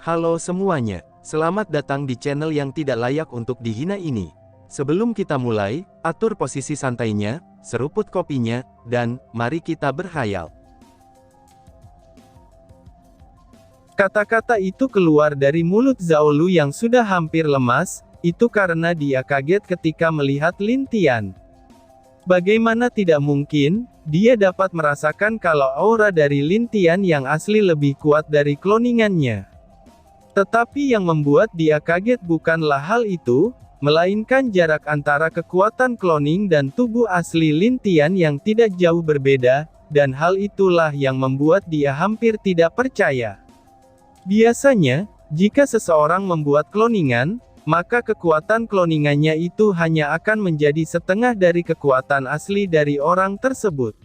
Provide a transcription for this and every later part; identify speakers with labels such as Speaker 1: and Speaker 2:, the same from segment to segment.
Speaker 1: Halo semuanya, selamat datang di channel yang tidak layak untuk dihina ini. Sebelum kita mulai, atur posisi santainya, seruput kopinya, dan mari kita berkhayal.
Speaker 2: Kata-kata itu keluar dari mulut Zhao Lu yang sudah hampir lemas, itu karena dia kaget ketika melihat Lin Tian. Bagaimana tidak mungkin, dia dapat merasakan kalau aura dari Lin Tian yang asli lebih kuat dari kloningannya. Tetapi yang membuat dia kaget bukanlah hal itu, melainkan jarak antara kekuatan kloning dan tubuh asli Lin Tian yang tidak jauh berbeda, dan hal itulah yang membuat dia hampir tidak percaya. Biasanya, jika seseorang membuat kloningan, maka kekuatan kloningannya itu hanya akan menjadi setengah dari kekuatan asli dari orang tersebut.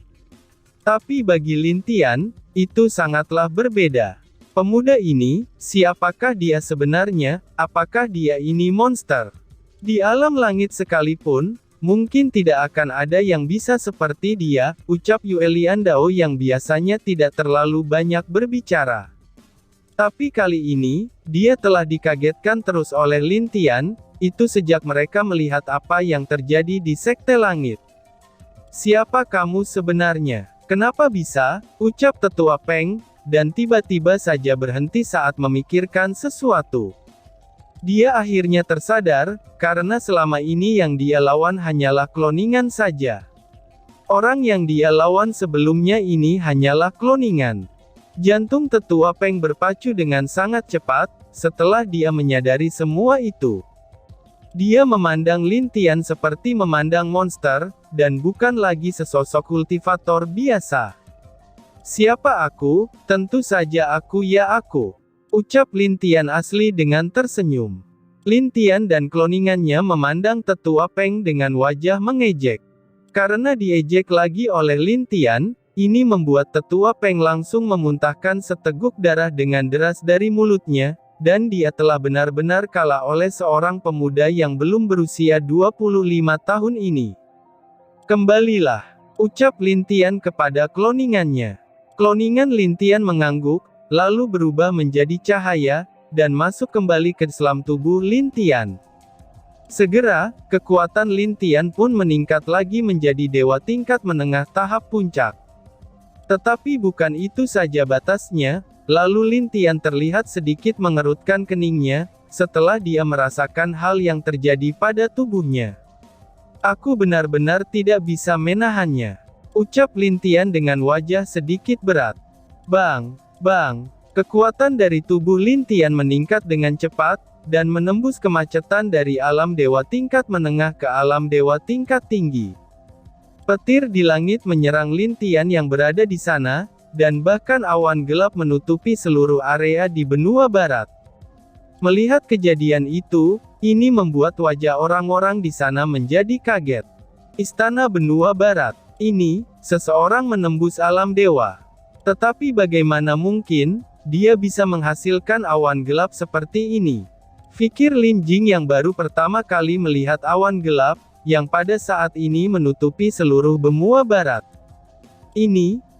Speaker 2: Tapi bagi Lin Tian, itu sangatlah berbeda. Pemuda ini, siapakah dia sebenarnya? Apakah dia ini monster? Di alam langit sekalipun, mungkin tidak akan ada yang bisa seperti dia, ucap Yue Liandao yang biasanya tidak terlalu banyak berbicara. Tapi kali ini, dia telah dikagetkan terus oleh Lin Tian, itu sejak mereka melihat apa yang terjadi di Sekte Langit. Siapa kamu sebenarnya? Kenapa bisa? Ucap Tetua Peng, dan tiba-tiba saja berhenti saat memikirkan sesuatu. Dia akhirnya tersadar, karena selama ini yang dia lawan hanyalah kloningan saja. Orang yang dia lawan sebelumnya ini hanyalah kloningan. Jantung Tetua Peng berpacu dengan sangat cepat, setelah dia menyadari semua itu. Dia memandang Lin Tian seperti memandang monster, dan bukan lagi sesosok kultivator biasa. Siapa aku? Tentu saja aku ya aku. Ucap Lin Tian asli dengan tersenyum. Lin Tian dan kloningannya memandang Tetua Peng dengan wajah mengejek. Karena diejek lagi oleh Lin Tian, ini membuat Tetua Peng langsung memuntahkan seteguk darah dengan deras dari mulutnya, dan dia telah benar-benar kalah oleh seorang pemuda yang belum berusia 25 tahun ini. Kembalilah, ucap Lin Tian kepada kloningannya. Kloningan Lin Tian mengangguk, lalu berubah menjadi cahaya, dan masuk kembali ke dalam tubuh Lin Tian. Segera, kekuatan Lin Tian pun meningkat lagi menjadi dewa tingkat menengah tahap puncak. Tetapi bukan itu saja batasnya, lalu Lin Tian terlihat sedikit mengerutkan keningnya, setelah dia merasakan hal yang terjadi pada tubuhnya. Aku benar-benar tidak bisa menahannya, ucap Lin Tian dengan wajah sedikit berat. Bang, bang, kekuatan dari tubuh Lin Tian meningkat dengan cepat, dan menembus kemacetan dari alam dewa tingkat menengah ke alam dewa tingkat tinggi. Petir di langit menyerang Lin Tian yang berada di sana, dan bahkan awan gelap menutupi seluruh area di benua barat. Melihat kejadian itu, ini membuat wajah orang-orang di sana menjadi kaget. Istana benua barat. Ini, seseorang menembus alam dewa. Tetapi bagaimana mungkin, dia bisa menghasilkan awan gelap seperti ini? Pikir Lin Jing yang baru pertama kali melihat awan gelap, yang pada saat ini menutupi seluruh benua barat.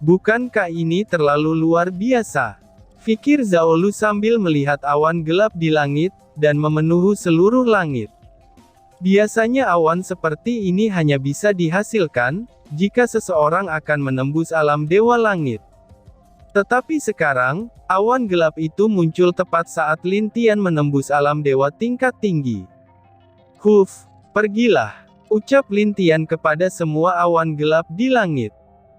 Speaker 2: Bukankah ini terlalu luar biasa? Pikir Zhao Lu sambil melihat awan gelap di langit, dan memenuhi seluruh langit. Biasanya awan seperti ini hanya bisa dihasilkan, jika seseorang akan menembus alam dewa langit. Tetapi sekarang, awan gelap itu muncul tepat saat Lin Tian menembus alam dewa tingkat tinggi. Pergilah, ucap Lin Tian kepada semua awan gelap di langit.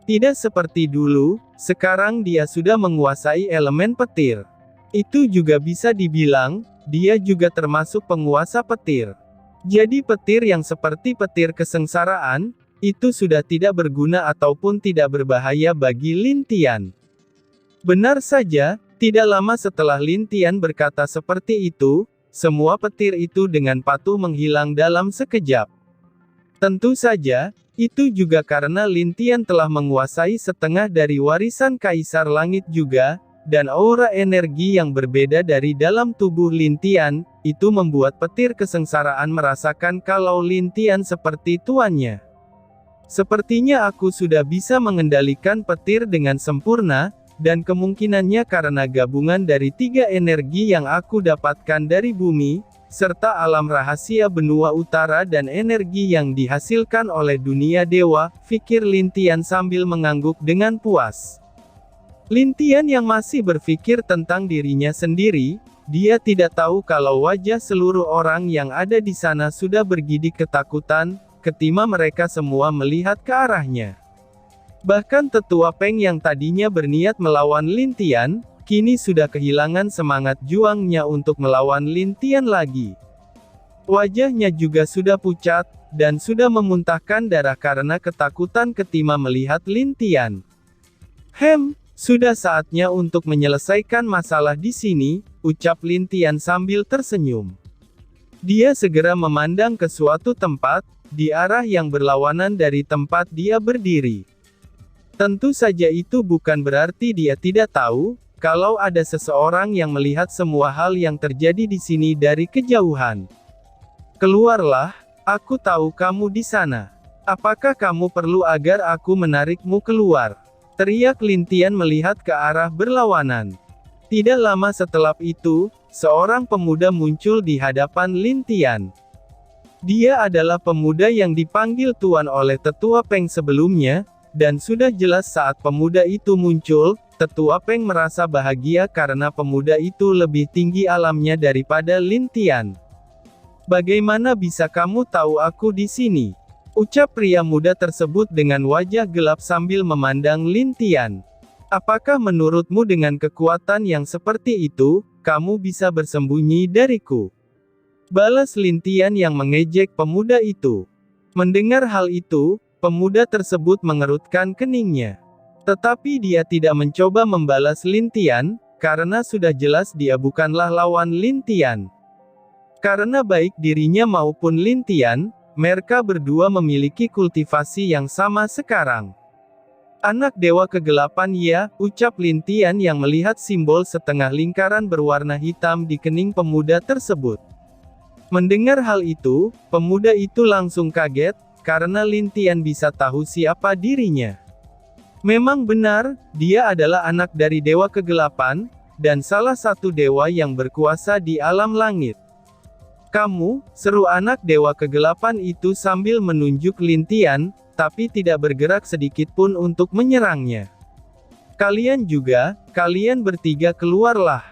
Speaker 2: Tidak seperti dulu, sekarang dia sudah menguasai elemen petir. Itu juga bisa dibilang, dia juga termasuk penguasa petir. Jadi petir yang seperti petir kesengsaraan, itu sudah tidak berguna ataupun tidak berbahaya bagi Lin Tian. Benar saja, tidak lama setelah Lin Tian berkata seperti itu, semua petir itu dengan patuh menghilang dalam sekejap. Tentu saja, itu juga karena Lin Tian telah menguasai setengah dari warisan Kaisar Langit juga, dan aura energi yang berbeda dari dalam tubuh Lin Tian, itu membuat petir kesengsaraan merasakan kalau Lin Tian seperti tuannya. Sepertinya aku sudah bisa mengendalikan petir dengan sempurna, dan kemungkinannya karena gabungan dari 3 energi yang aku dapatkan dari bumi, serta alam rahasia benua utara dan energi yang dihasilkan oleh dunia dewa, pikir Lin Tian sambil mengangguk dengan puas. Lin Tian yang masih berpikir tentang dirinya sendiri, dia tidak tahu kalau wajah seluruh orang yang ada di sana sudah bergidik ketakutan, ketika mereka semua melihat ke arahnya. Bahkan tetua Peng yang tadinya berniat melawan Lin Tian, kini sudah kehilangan semangat juangnya untuk melawan Lin Tian lagi. Wajahnya juga sudah pucat, dan sudah memuntahkan darah karena ketakutan ketika melihat Lin Tian. Sudah saatnya untuk menyelesaikan masalah di sini, ucap Lin Tian sambil tersenyum. Dia segera memandang ke suatu tempat, di arah yang berlawanan dari tempat dia berdiri. Tentu saja itu bukan berarti dia tidak tahu, kalau ada seseorang yang melihat semua hal yang terjadi di sini dari kejauhan. Keluarlah, aku tahu kamu di sana. Apakah kamu perlu agar aku menarikmu keluar? Teriak Lin Tian melihat ke arah berlawanan. Tidak lama setelah itu, seorang pemuda muncul di hadapan Lin Tian. Dia adalah pemuda yang dipanggil Tuan oleh tetua Peng sebelumnya, dan sudah jelas saat pemuda itu muncul, tetua Peng merasa bahagia karena pemuda itu lebih tinggi alamnya daripada Lin Tian. Bagaimana bisa kamu tahu aku di sini? Ucap pria muda tersebut dengan wajah gelap sambil memandang Lin Tian. Apakah menurutmu dengan kekuatan yang seperti itu, kamu bisa bersembunyi dariku? Balas Lin Tian yang mengejek pemuda itu. Mendengar hal itu, pemuda tersebut mengerutkan keningnya. Tetapi dia tidak mencoba membalas Lin Tian, karena sudah jelas dia bukanlah lawan Lin Tian. Karena baik dirinya maupun Lin Tian, mereka berdua memiliki kultivasi yang sama sekarang. Anak dewa kegelapan ya, ucap Lin Tian yang melihat simbol setengah lingkaran berwarna hitam di kening pemuda tersebut. Mendengar hal itu, pemuda itu langsung kaget, karena Lin Tian bisa tahu siapa dirinya. Memang benar, dia adalah anak dari dewa kegelapan, dan salah satu dewa yang berkuasa di alam langit. Kamu, seru anak dewa kegelapan itu sambil menunjuk Lin Tian, tapi tidak bergerak sedikit pun untuk menyerangnya. Kalian juga, kalian bertiga keluarlah.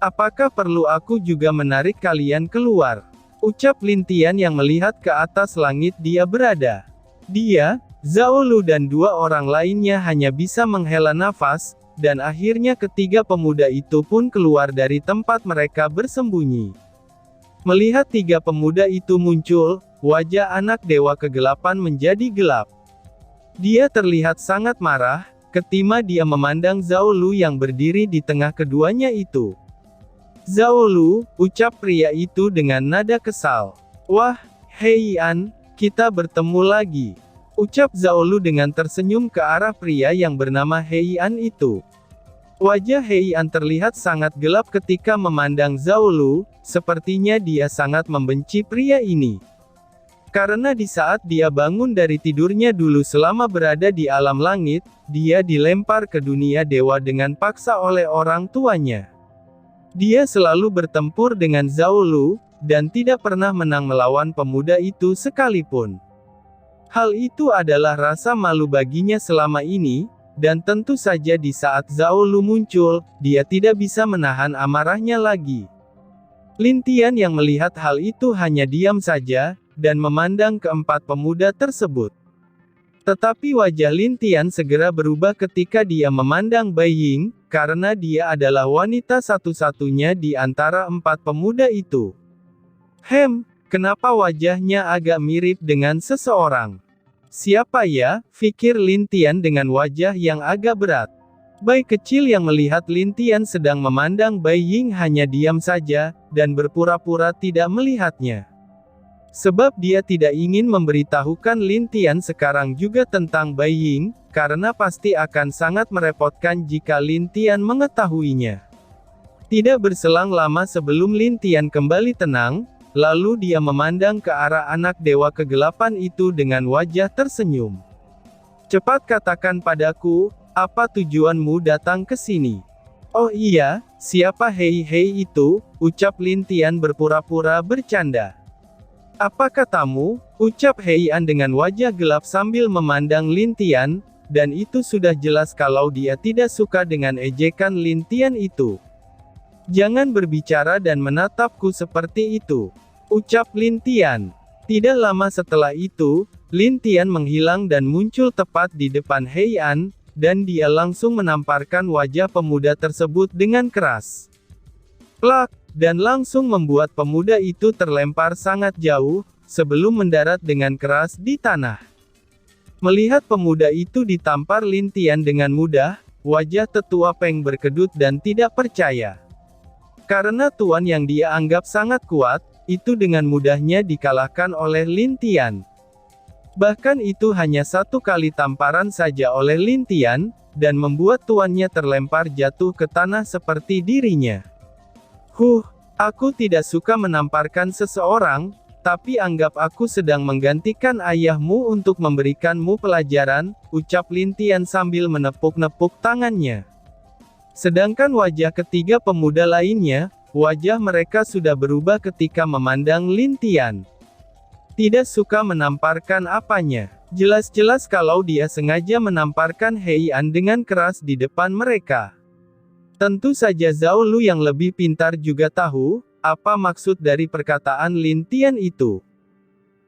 Speaker 2: Apakah perlu aku juga menarik kalian keluar? Ucap Lin Tian yang melihat ke atas langit dia berada. Dia, Zhao Lu dan 2 orang lainnya hanya bisa menghela nafas, dan akhirnya ketiga pemuda itu pun keluar dari tempat mereka bersembunyi. Melihat 3 pemuda itu muncul, wajah anak dewa kegelapan menjadi gelap. Dia terlihat sangat marah, ketika dia memandang Zhao Lu yang berdiri di tengah keduanya itu. Zhao Lu, ucap pria itu dengan nada kesal. Wah, Hei An, kita bertemu lagi. Ucap Zhao Lu dengan tersenyum ke arah pria yang bernama Hei An itu. Wajah Hei An terlihat sangat gelap ketika memandang Zhao Lu, sepertinya dia sangat membenci pria ini. Karena di saat dia bangun dari tidurnya dulu selama berada di alam langit, dia dilempar ke dunia dewa dengan paksa oleh orang tuanya. Dia selalu bertempur dengan Zhao Lu, dan tidak pernah menang melawan pemuda itu sekalipun. Hal itu adalah rasa malu baginya selama ini, dan tentu saja di saat Zhao Lu muncul, dia tidak bisa menahan amarahnya lagi. Lin Tian yang melihat hal itu hanya diam saja, dan memandang keempat pemuda tersebut. Tetapi wajah Lin Tian segera berubah ketika dia memandang Bai Ying, karena dia adalah wanita satu-satunya di antara 4 pemuda itu. Kenapa wajahnya agak mirip dengan seseorang? Siapa ya, pikir Lin Tian dengan wajah yang agak berat. Bai kecil yang melihat Lin Tian sedang memandang Bai Ying hanya diam saja, dan berpura-pura tidak melihatnya. Sebab dia tidak ingin memberitahukan Lin Tian sekarang juga tentang Bai Ying, karena pasti akan sangat merepotkan jika Lin Tian mengetahuinya. Tidak berselang lama sebelum Lin Tian kembali tenang, lalu dia memandang ke arah anak dewa kegelapan itu dengan wajah tersenyum. Cepat katakan padaku, apa tujuanmu datang ke sini? Oh iya, siapa Hei itu? Ucap Lin Tian berpura-pura bercanda. Apa katamu? Ucap Hei An dengan wajah gelap sambil memandang Lin Tian, dan itu sudah jelas kalau dia tidak suka dengan ejekan Lin Tian itu. Jangan berbicara dan menatapku seperti itu, ucap Lin Tian. Tidak lama setelah itu, Lin Tian menghilang dan muncul tepat di depan Hei An, dan dia langsung menamparkan wajah pemuda tersebut dengan keras. Plak, dan langsung membuat pemuda itu terlempar sangat jauh, sebelum mendarat dengan keras di tanah. Melihat pemuda itu ditampar Lin Tian dengan mudah, wajah tetua Peng berkedut dan tidak percaya. Karena tuan yang dia anggap sangat kuat, itu dengan mudahnya dikalahkan oleh Lin Tian. Bahkan itu hanya satu kali tamparan saja oleh Lin Tian, dan membuat tuannya terlempar jatuh ke tanah seperti dirinya. Aku tidak suka menamparkan seseorang, tapi anggap aku sedang menggantikan ayahmu untuk memberikanmu pelajaran, ucap Lin Tian sambil menepuk-nepuk tangannya. Sedangkan wajah ketiga pemuda lainnya, wajah mereka sudah berubah ketika memandang Lin Tian. Tidak suka menamparkan apanya. Jelas-jelas kalau dia sengaja menamparkan Hei An dengan keras di depan mereka. Tentu saja Zhao Lu yang lebih pintar juga tahu, apa maksud dari perkataan Lin Tian itu.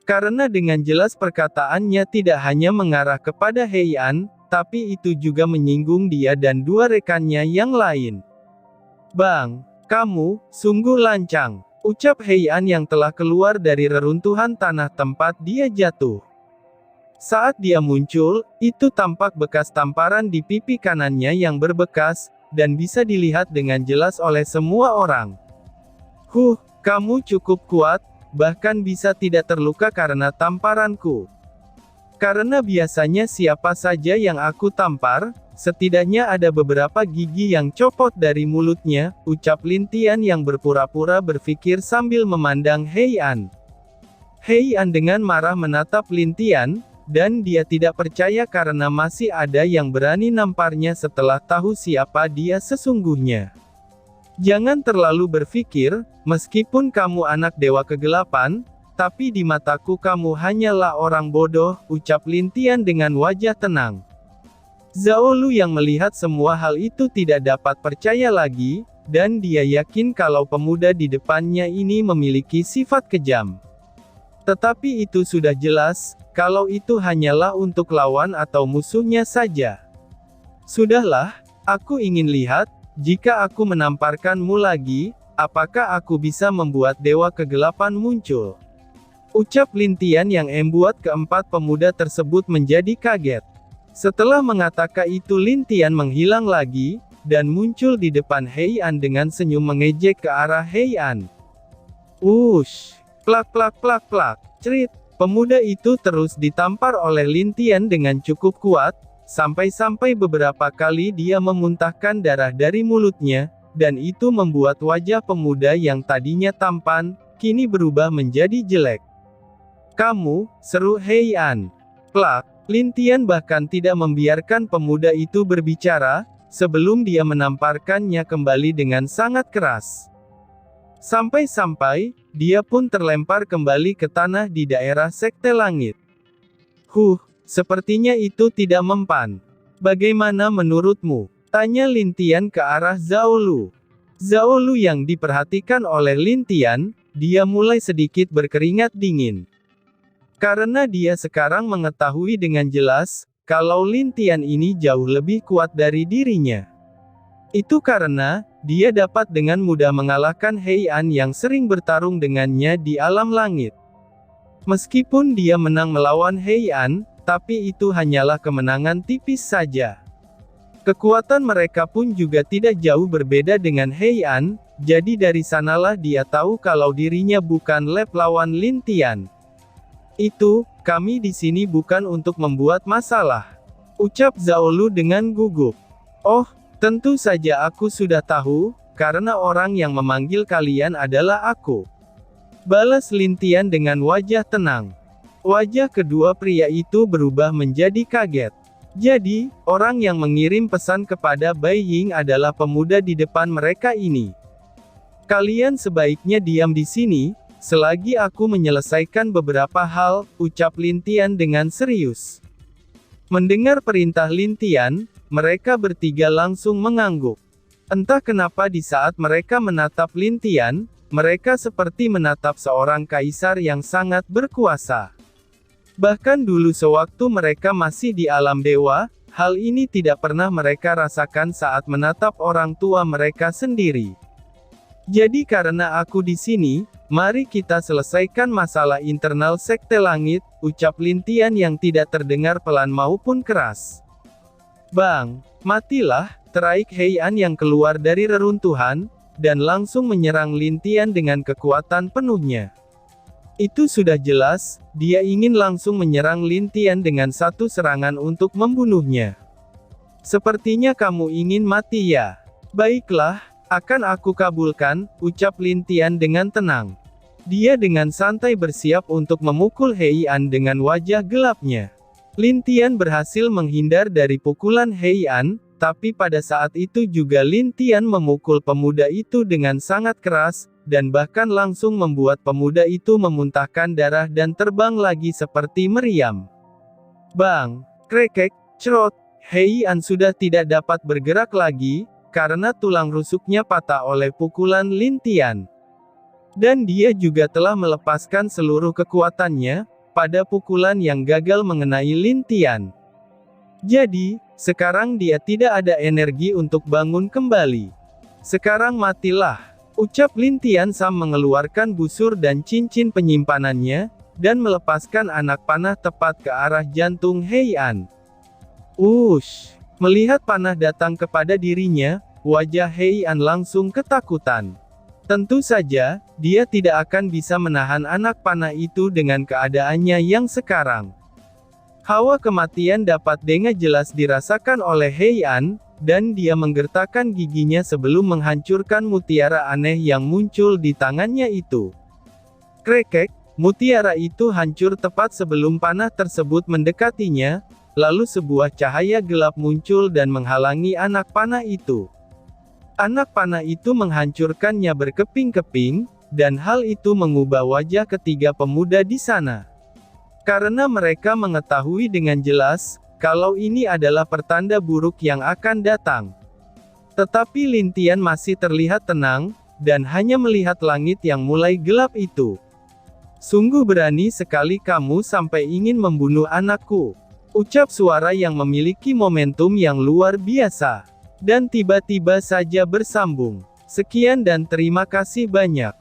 Speaker 2: Karena dengan jelas perkataannya tidak hanya mengarah kepada Hei An, tapi itu juga menyinggung dia dan dua rekannya yang lain. Bang, kamu, sungguh lancang, ucap Hei An yang telah keluar dari reruntuhan tanah tempat dia jatuh. Saat dia muncul, itu tampak bekas tamparan di pipi kanannya yang berbekas, dan bisa dilihat dengan jelas oleh semua orang. Kamu cukup kuat, bahkan bisa tidak terluka karena tamparanku. Karena biasanya siapa saja yang aku tampar, setidaknya ada beberapa gigi yang copot dari mulutnya, ucap Lin Tian yang berpura-pura berpikir sambil memandang Hei An. Hei An dengan marah menatap Lin Tian, dan dia tidak percaya karena masih ada yang berani namparnya setelah tahu siapa dia sesungguhnya. Jangan terlalu berpikir, meskipun kamu anak dewa kegelapan, tapi di mataku kamu hanyalah orang bodoh, ucap Lin Tian dengan wajah tenang. Zhao Lu yang melihat semua hal itu tidak dapat percaya lagi, dan dia yakin kalau pemuda di depannya ini memiliki sifat kejam. Tetapi itu sudah jelas, kalau itu hanyalah untuk lawan atau musuhnya saja. Sudahlah, aku ingin lihat, jika aku menamparkanmu lagi, apakah aku bisa membuat dewa kegelapan muncul? Ucap Lin Tian yang membuat keempat pemuda tersebut menjadi kaget. Setelah mengatakan itu Lin Tian menghilang lagi, dan muncul di depan Hei An dengan senyum mengejek ke arah Hei An. Plak plak plak plak, cerit, pemuda itu terus ditampar oleh Lin Tian dengan cukup kuat, sampai-sampai beberapa kali dia memuntahkan darah dari mulutnya, dan itu membuat wajah pemuda yang tadinya tampan, kini berubah menjadi jelek. Kamu, seru Hei An. Plak. Lin Tian bahkan tidak membiarkan pemuda itu berbicara, sebelum dia menamparkannya kembali dengan sangat keras. Sampai-sampai, dia pun terlempar kembali ke tanah di daerah Sekte Langit. Sepertinya itu tidak mempan. Bagaimana menurutmu? Tanya Lin Tian ke arah Zhao Lu. Zhao Lu yang diperhatikan oleh Lin Tian, dia mulai sedikit berkeringat dingin. Karena dia sekarang mengetahui dengan jelas, kalau Lin Tian ini jauh lebih kuat dari dirinya. Itu karena, dia dapat dengan mudah mengalahkan Hei An yang sering bertarung dengannya di alam langit. Meskipun dia menang melawan Hei An, tapi itu hanyalah kemenangan tipis saja. Kekuatan mereka pun juga tidak jauh berbeda dengan Hei An, jadi dari sanalah dia tahu kalau dirinya bukan lep lawan Lin Tian. Kami di sini bukan untuk membuat masalah, ucap Zhao Lu dengan gugup. Oh, tentu saja aku sudah tahu, karena orang yang memanggil kalian adalah aku. Balas Lin Tian dengan wajah tenang. Wajah kedua pria itu berubah menjadi kaget. Jadi, orang yang mengirim pesan kepada Bai Ying adalah pemuda di depan mereka ini. Kalian sebaiknya diam di sini, selagi aku menyelesaikan beberapa hal, ucap Lin Tian dengan serius. Mendengar perintah Lin Tian, mereka bertiga langsung mengangguk. Entah kenapa di saat mereka menatap Lin Tian, mereka seperti menatap seorang kaisar yang sangat berkuasa. Bahkan dulu sewaktu mereka masih di alam dewa, hal ini tidak pernah mereka rasakan saat menatap orang tua mereka sendiri. Jadi karena aku di sini, mari kita selesaikan masalah internal Sekte Langit, ucap Lin Tian yang tidak terdengar pelan maupun keras. Bang, matilah, teraik Heian yang keluar dari reruntuhan, dan langsung menyerang Lin Tian dengan kekuatan penuhnya. Itu sudah jelas, dia ingin langsung menyerang Lin Tian dengan satu serangan untuk membunuhnya. Sepertinya kamu ingin mati ya? Baiklah, akan aku kabulkan, ucap Lin Tian dengan tenang. Dia dengan santai bersiap untuk memukul Heian dengan wajah gelapnya. Lin Tian berhasil menghindar dari pukulan Heian, tapi pada saat itu juga Lin Tian memukul pemuda itu dengan sangat keras, dan bahkan langsung membuat pemuda itu memuntahkan darah dan terbang lagi seperti meriam. Bang! Krekek, cerot, Heian sudah tidak dapat bergerak lagi, karena tulang rusuknya patah oleh pukulan Lin Tian. Dan dia juga telah melepaskan seluruh kekuatannya, pada pukulan yang gagal mengenai Lin Tian. Jadi, sekarang dia tidak ada energi untuk bangun kembali. Sekarang matilah, ucap Lin Tian sambil mengeluarkan busur dan cincin penyimpanannya, dan melepaskan anak panah tepat ke arah jantung Heian. Ush! Melihat panah datang kepada dirinya, wajah Heian langsung ketakutan. Tentu saja, dia tidak akan bisa menahan anak panah itu dengan keadaannya yang sekarang. Hawa kematian dapat dengan jelas dirasakan oleh Heian, dan dia menggertakkan giginya sebelum menghancurkan mutiara aneh yang muncul di tangannya itu. Krekek, mutiara itu hancur tepat sebelum panah tersebut mendekatinya, lalu sebuah cahaya gelap muncul dan menghalangi anak panah itu. Anak panah itu menghancurkannya berkeping-keping, dan hal itu mengubah wajah ketiga pemuda di sana. Karena mereka mengetahui dengan jelas, kalau ini adalah pertanda buruk yang akan datang. Tetapi Lin Tian masih terlihat tenang, dan hanya melihat langit yang mulai gelap itu. Sungguh berani sekali kamu sampai ingin membunuh anakku. Ucap suara yang memiliki momentum yang luar biasa. Dan tiba-tiba saja bersambung. Sekian dan terima kasih banyak.